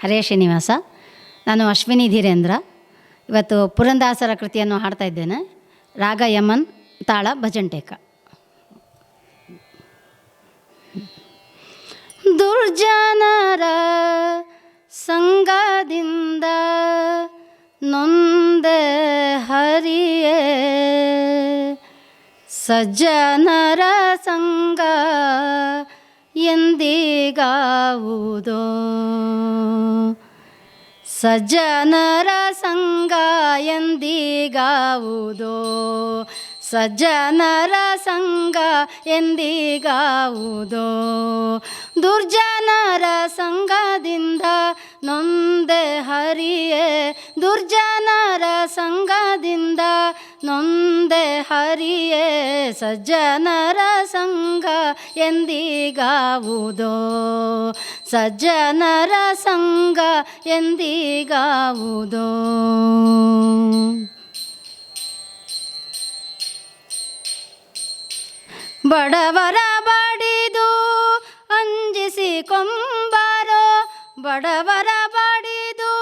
ಹರೇ ಶ್ರೀನಿವಾಸ. ನಾನು ಅಶ್ವಿನಿ ಧೀರೇಂದ್ರ. ಇವತ್ತು ಪುರಂದಾಸರ ಕೃತಿಯನ್ನು ಹಾಡ್ತಾ ಇದ್ದೇನೆ. ರಾಗ ಯಮನ್, ತಾಳ ಭಜಂಟೇಕ. ದುರ್ಜನರ ಸಂಗದಿಂದ ನೊಂದೆ ಹರಿಯೇ, ಸಜ್ಜನರ ಸಂಗ ಎಂದಿಗಾವುದೋ. ಸಜ್ಜನರ ಸಂಗ ಎಂದಿಗಾವುದೋ, ಸಜ್ಜನರ ಸಂಗ ಎಂದಿಗಾವುದೋ. ದುರ್ಜನರ ಸಂಗದಿಂದ ನೊಂದೆ ಹರಿಯೇ, ದುರ್ಜನರ ಸಂಗದಿಂದ ನೊಂದೆ ಹರಿಯೇ, ಸಜ್ಜನರ ಸಂಗ ಎಂದಿಗಾವುದೋ, ಸಜ್ಜನರ ಸಂಗ ಎಂದಿಗಾವುದೋ. ಬಡವರ ಬಡಿದು ಅಂಜಿಸಿಕೊಂಬಾರೋ, ಬಡವರ ಬಡಿದು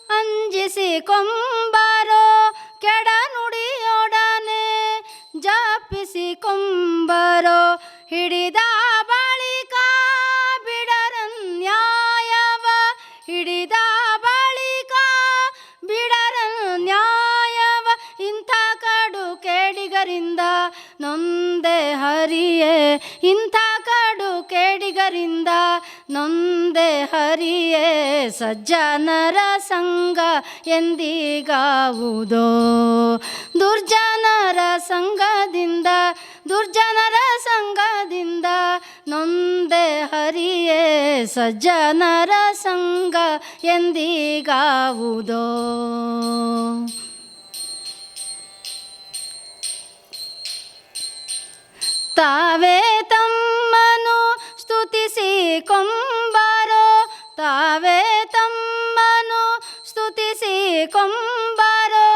ಅಂಜಿಸಿಕೊಂಬಾರೋ, ಕೆಡ ನುಡಿಯೊಡನೆ ಜಪಿಸಿಕೊಂಬರೋ. ಹಿಡಿದ ಬಳಿಕ ಬಿಡರನ್ಯಾಯವ, ಹಿಡಿದ ಬಳಿಕ ಬಿಡರನ್ಯಾಯವ, ಇಂಥ ಕಡು ಕೇಡಿಗರಿಂದ ನೊಂದೆ ಹರಿಯೇ, ಇಂಥ ಕಡು ಕೇಡಿಗರಿಂದ ನೊಂದೆ ಹರಿಯೇ, ಸಜ್ಜನರ ಸಂಗ ಎಂದಿಗಾವುದೋ. ದುರ್ಜನರ ಸಂಗದಿಂದ, ದುರ್ಜನರ ಸಂಗದಿಂದ ನೊಂದೆ ಹರಿಯೇ, ಸಜ್ಜನರ ಸಂಗ ಎಂದಿಗಾವುದೋ. ತಾವೇ ತಮ್ಮನು ಸ್ತುತಿಸಿಕೊಂಬರೋ, ತಾವೇ ತಮ್ಮನು ಸ್ತುತಿಸಿಕೊಂಬರೋ,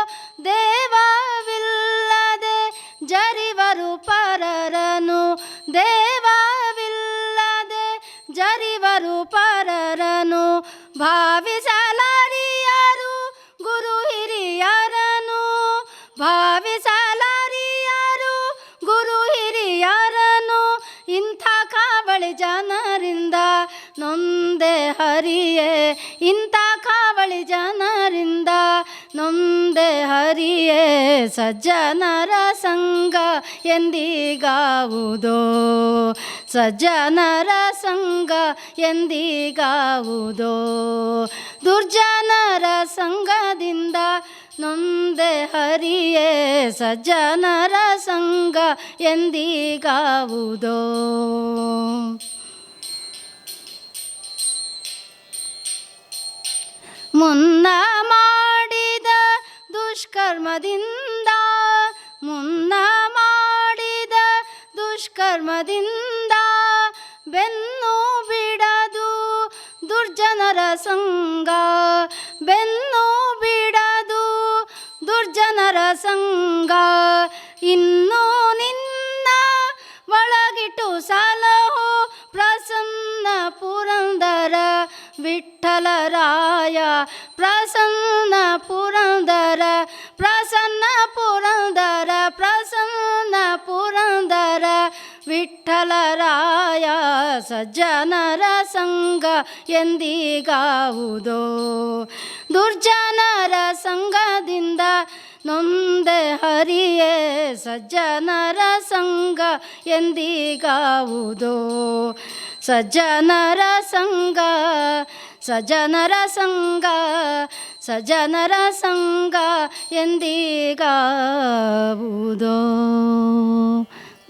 ದೇವವಿಲ್ಲದೆ ಜರಿವರು ಪರರನು, ದೇವವಿಲ್ಲದೆ ಜರಿವರು ಪರರನು, ಭಾವಿಸಲಾರಿಯರು ಗುರು ಹಿರಿಯರನು, ಭಾವಿಸಲಾರಿಯರು ಗುರು ಹಿರಿಯರನು, ಇಂಥ ಕಾವಳಿ ಜನರಿಂದ ನೊಂದೆ ಹರಿಯೇ, ಇಂಥ ಕಾವಳಿ ಜನರಿಂದ ನೊಂದೆ ಹರಿಯೇ, ಸಜ್ಜನರ ಸಂಗ ಎಂದಿಗಾವುದೋ, ಸಜ್ಜನರ ಸಂಗ ಎಂದಿಗಾವುದೋ. ದುರ್ಜನರ ಸಂಗದಿಂದ ನೊಂದೆ ಹರಿಯೇ, ಸಜ್ಜನರ ಸಂಗ ಎಂದಿಗಾವುದೋ. ಮುನ್ನ ಮಾಡಿದ ದುಷ್ಕರ್ಮದಿಂದ, ಮುನ್ನ ಮಾಡಿದ ದುಷ್ಕರ್ಮದಿಂದ ಬೆನ್ನು ಬಿಡದು ದುರ್ಜನರ ಸಂಗ, ಬೆನ್ನು ಬಿಡದು ದುರ್ಜನರ ಸಂಗ, ಇನ್ನೂ ನಿನ್ನ ಒಳಗಿಟ್ಟು ಸಲಹೋ ಪ್ರಸನ್ನ ಪುರಂದರ ವಿಠ್ಠಲರಾಯ, ಪ್ರಸನ್ನ ಪುರಂದರ, ಪ್ರಸನ್ನ ಪುರಂದರ, ಪ್ರಸನ್ನ ಪುರಂದರ ವಿಠ್ಠಲರಾಯ, ಸಜ್ಜನರ ಸಂಗ ಎಂದಿಗಾವುದೋ. ದುರ್ಜನರ ಸಂಗದಿಂದ ನೊಂದೆ ಹರಿಯೇ, ಸಜ್ಜನರ ಸಂಗ ಎಂದಿಗಾವುದೋ. ಸಜ್ಜನರ ಸಂಗ, ಸಜ್ಜನರ ಸಂಗ, ಸಜ್ಜನರ ಸಂಗ ಎಂದಿಗಾವುದೋ.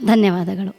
ಧನ್ಯವಾದಗಳು.